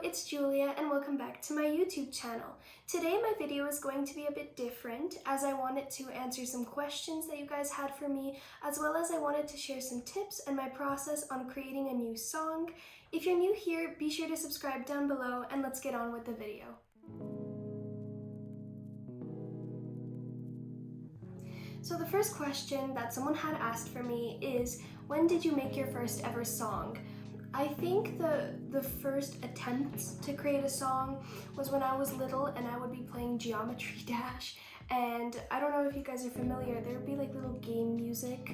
it's Julia and welcome back to my YouTube channel. Today my video is going to be a bit different as I wanted to answer some questions that you guys had for me, as well as I wanted to share some tips and my process on creating a new song. If you're new here, be sure to subscribe down below and let's get on with the video. So the first question that someone had asked for me is, when did you make your first ever song? I think the first attempt to create a song was when I was little and I would be playing Geometry Dash, and I don't know if you guys are familiar, there would be like little game music,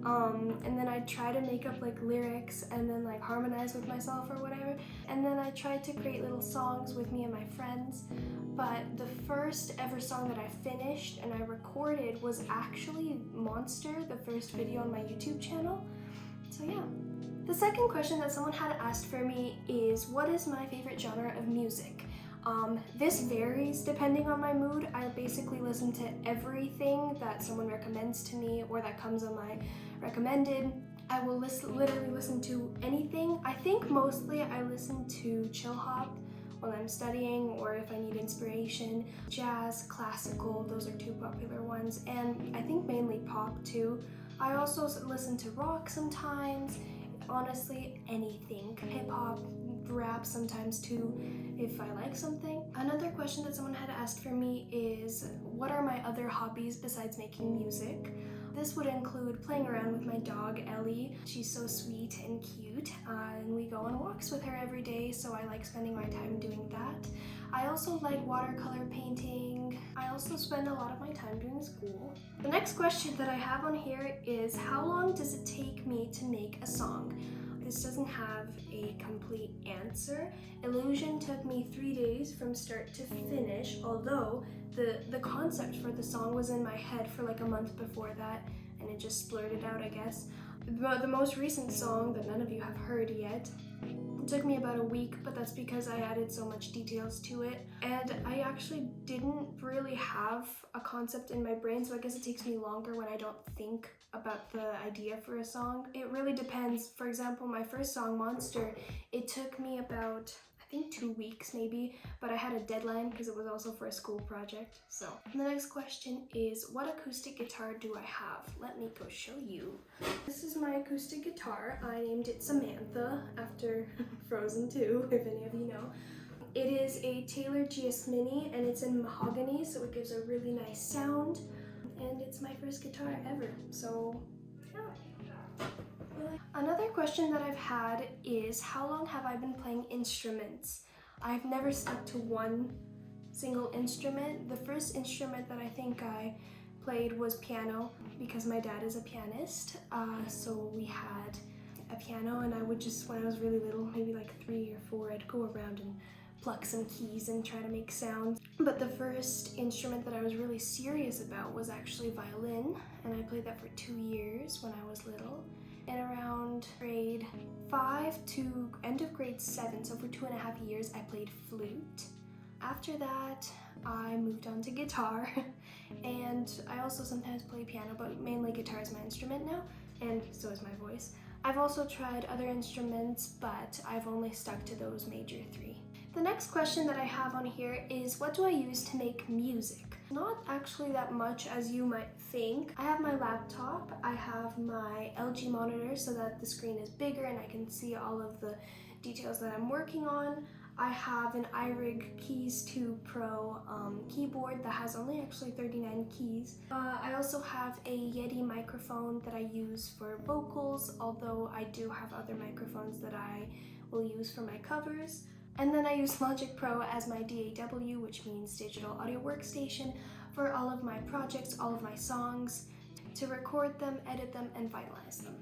and then I'd try to make up like lyrics and then like harmonize with myself or whatever, and then I tried to create little songs with me and my friends. But the first ever song that I finished and I recorded was actually Monster, the first video on my YouTube channel. So yeah. The second question that someone had asked for me is, what is my favorite genre of music? This varies depending on my mood. I basically listen to everything that someone recommends to me or that comes on my recommended. I will literally listen to anything. I think mostly I listen to chill hop while I'm studying or if I need inspiration. Jazz, classical, those are two popular ones, and I think mainly pop too. I also listen to rock sometimes. Honestly, anything. Hip-hop, rap sometimes too, if I like something. Another question that someone had asked for me is, what are my other hobbies besides making music? This would include playing around with my dog, Ellie. She's so sweet and cute, and we go on walks with her every day, so I like spending my time doing that. I also like watercolor painting. I also spend a lot of my time doing school. The next question that I have on here is, how long does it take me to make a song? This doesn't have a complete answer. Illusion took me 3 days from start to finish, although the concept for the song was in my head for like a month before that, and it just blurted out, I guess. The most recent song that none of you have heard yet, it took me about a week, but that's because I added so much details to it, and I actually didn't really have a concept in my brain, so I guess it takes me longer when I don't think about the idea for a song. It really depends. For example, my first song, Monster, it took me about, I think 2 weeks maybe, but I had a deadline because it was also for a school project. So the next question is, what acoustic guitar do I have? Let me go show you. This is my acoustic guitar. I named it Samantha after Frozen 2, if any of you know. It is a Taylor GS Mini and it's in mahogany, so it gives a really nice sound. And it's my first guitar ever, so yeah. Another question that I've had is, how long have I been playing instruments? I've never stuck to one single instrument. The first instrument that I think I played was piano because my dad is a pianist. So we had a piano, and I would just, when I was really little, maybe like 3 or 4, I'd go around and pluck some keys and try to make sounds. But the first instrument that I was really serious about was actually violin, and I played that for 2 years when I was little. And around grade 5 to end of grade 7, so for 2.5 years, I played flute. After that, I moved on to guitar, and I also sometimes play piano, but mainly guitar is my instrument now, and so is my voice. I've also tried other instruments, but I've only stuck to those major 3. The next question that I have on here is, what do I use to make music? Not actually that much as you might think. I have my laptop, I have my LG monitor so that the screen is bigger and I can see all of the details that I'm working on. I have an iRig Keys 2 Pro keyboard that has only actually 39 keys. I also have a Yeti microphone that I use for vocals, although I do have other microphones that I will use for my covers. And then I use Logic Pro as my DAW, which means digital audio workstation, for all of my projects, all of my songs, to record them, edit them, and finalize them.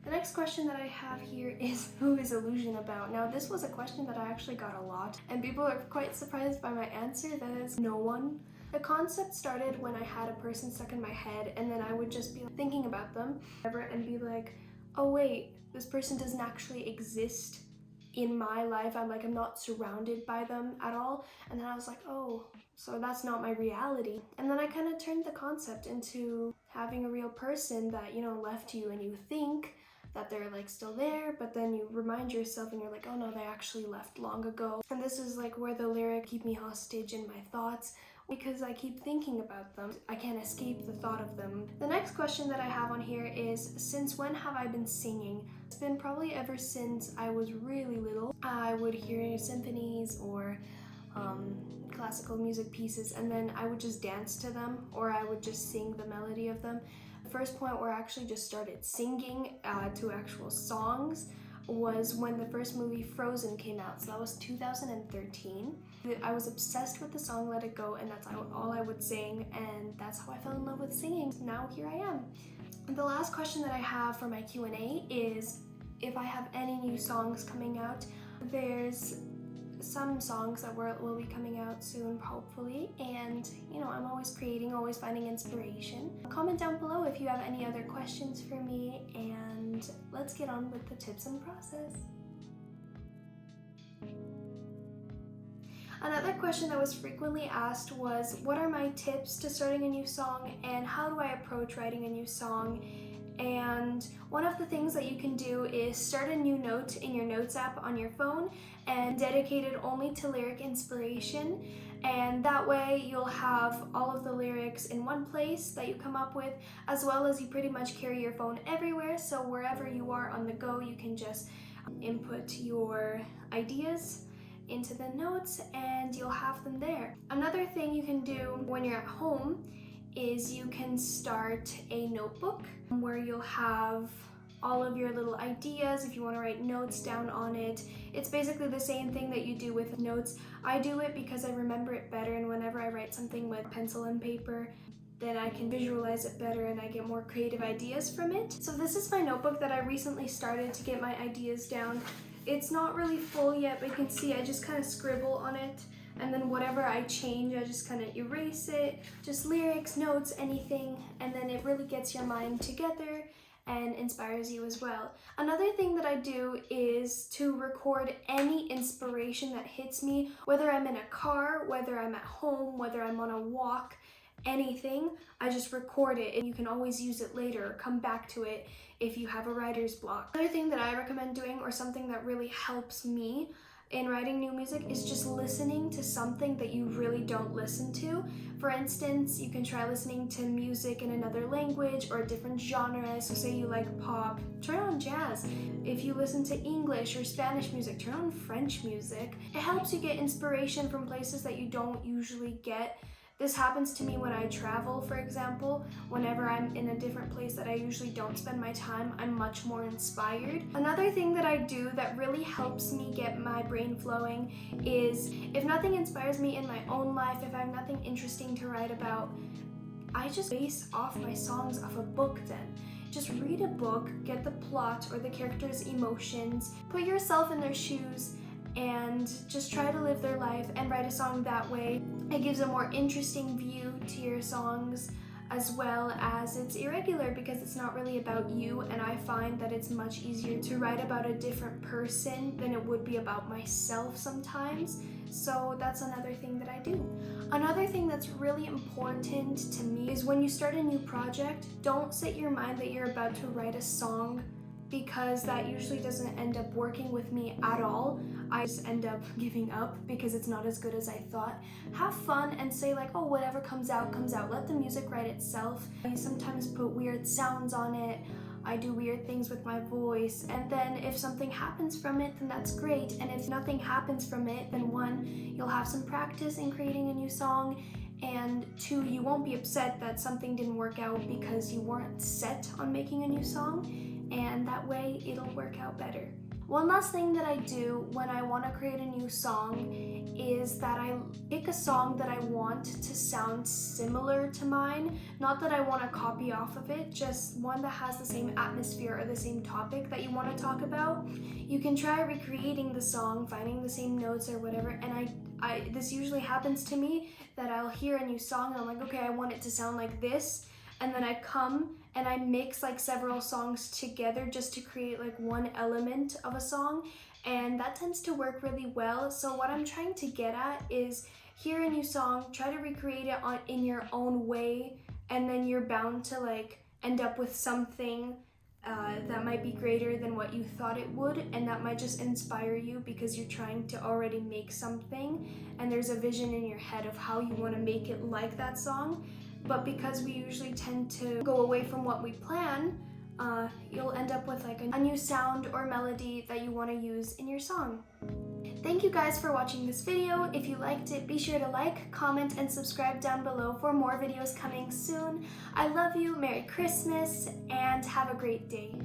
The next question that I have here is, who is Illusion about? Now, this was a question that I actually got a lot, and people are quite surprised by my answer. That is no one. The concept started when I had a person stuck in my head, and then I would just be thinking about them and be like, oh wait, this person doesn't actually exist in my life. I'm not surrounded by them at all. And then I was like, oh, so that's not my reality. And then I kind of turned the concept into having a real person that, left you and you think, that they're like still there, but then you remind yourself and you're like, oh no, they actually left long ago. And this is like where the lyric keep me hostage in my thoughts, because I keep thinking about them. I can't escape the thought of them. The next question that I have on here is, since when have I been singing? It's been probably ever since I was really little. I would hear symphonies or classical music pieces, and then I would just dance to them, or I would just sing the melody of them. The first point where I actually just started singing to actual songs was when the first movie Frozen came out, so that was 2013. I was obsessed with the song Let It Go, and that's all I would sing, and that's how I fell in love with singing. Now here I am. The last question that I have for my Q&A is if I have any new songs coming out. There's some songs that will be coming out soon, hopefully, and you know, I'm always creating, always finding inspiration. Comment down below if you have any other questions for me, and let's get on with the tips and process. Another question that was frequently asked was, what are my tips to starting a new song, and how do I approach writing a new song? And one of the things that you can do is start a new note in your notes app on your phone and dedicate it only to lyric inspiration. And that way you'll have all of the lyrics in one place that you come up with, as well as you pretty much carry your phone everywhere. So wherever you are on the go, you can just input your ideas into the notes and you'll have them there. Another thing you can do when you're at home is you can start a notebook where you'll have all of your little ideas if you want to write notes down on it. It's basically the same thing that you do with notes. I do it because I remember it better, and whenever I write something with pencil and paper, then I can visualize it better and I get more creative ideas from it. So this is my notebook that I recently started to get my ideas down. It's not really full yet, but you can see I just kind of scribble on it, and then whatever I change, I just kind of erase it, just lyrics, notes, anything, and then it really gets your mind together and inspires you as well. Another thing that I do is to record any inspiration that hits me, whether I'm in a car, whether I'm at home, whether I'm on a walk, anything, I just record it, and you can always use it later or come back to it if you have a writer's block. Another thing that I recommend doing, or something that really helps me in writing new music, is just listening to something that you really don't listen to. For instance, you can try listening to music in another language or a different genre. So say you like pop, turn on jazz. If you listen to English or Spanish music, turn on French music. It helps you get inspiration from places that you don't usually get. This happens to me when I travel, for example. Whenever I'm in a different place that I usually don't spend my time, I'm much more inspired. Another thing that I do that really helps me get my brain flowing is, if nothing inspires me in my own life, if I have nothing interesting to write about, I just base off my songs off a book then. Just read a book, get the plot or the character's emotions, put yourself in their shoes, and just try to live their life and write a song that way. It gives a more interesting view to your songs, as well as it's irregular because it's not really about you, and I find that it's much easier to write about a different person than it would be about myself sometimes. So that's another thing that I do. Another thing that's really important to me is when you start a new project, don't set your mind that you're about to write a song, because that usually doesn't end up working with me at all. I just end up giving up because it's not as good as I thought. Have fun and say like, oh, whatever comes out, comes out. Let the music write itself. I sometimes put weird sounds on it. I do weird things with my voice. And then if something happens from it, then that's great. And if nothing happens from it, then one, you'll have some practice in creating a new song. And two, you won't be upset that something didn't work out because you weren't set on making a new song. And that way it'll work out better. One last thing that I do when I want to create a new song is that I pick a song that I want to sound similar to mine. Not that I want to copy off of it, just one that has the same atmosphere or the same topic that you want to talk about. You can try recreating the song, finding the same notes or whatever, and this usually happens to me, that I'll hear a new song and I'm like, okay, I want it to sound like this. And then I come and I mix like several songs together just to create like one element of a song, and that tends to work really well. So what I'm trying to get at is hear a new song, try to recreate it in your own way, and then you're bound to like end up with something that might be greater than what you thought it would, and that might just inspire you because you're trying to already make something and there's a vision in your head of how you want to make it like that song. But because we usually tend to go away from what we plan, you'll end up with like a new sound or melody that you want to use in your song. Thank you guys for watching this video. If you liked it, be sure to like, comment, and subscribe down below for more videos coming soon. I love you, Merry Christmas, and have a great day.